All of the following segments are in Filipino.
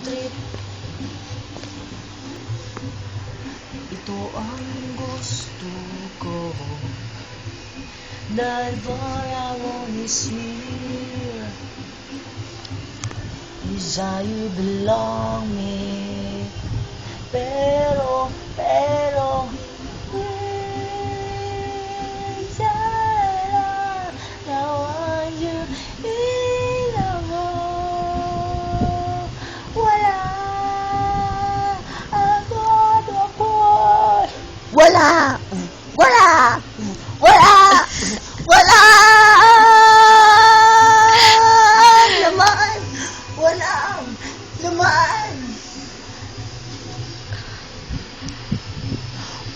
trip. Ito ang gusto ko, dahil forever is here. Desire you belong me. Pero wala! Wala! Wala! Wala! Laman! Walang laman!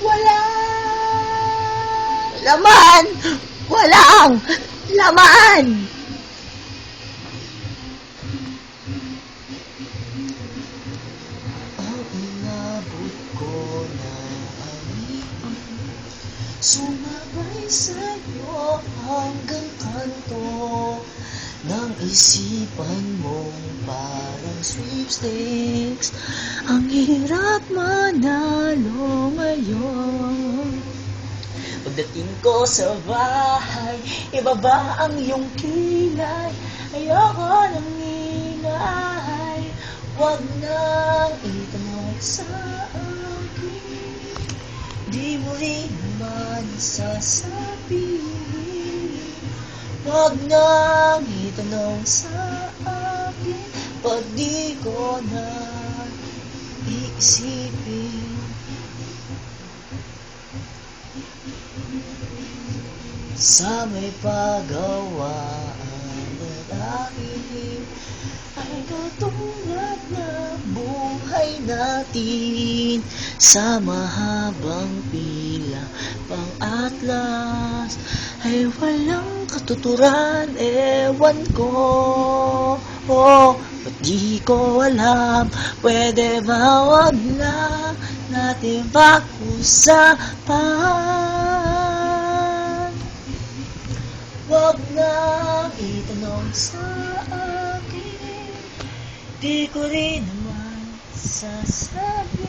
Wala! Laman! Walang laman! Ang inabot ko na sumabay sa'yo hanggang kanto ng isipan mong parang sweepstakes. Ang hirap manalo ngayon. Pagdating ko sa bahay, ibaba ang iyong kilay. Ayoko nang ingay, wag nang itanong sa akin. Di mo rin naman sasabihin, wag nang itanong sa akin, pag di ko na iisipin. Sa may pagawaan dahil ay katulad na buhay natin sa mahabang pila pang atlas ay walang katuturan. Ewan ko, ba't di ko alam? Pwede ba wag na natin pag-usapan? Wag nang itanong sa akin, di ko rin naman sasabihin.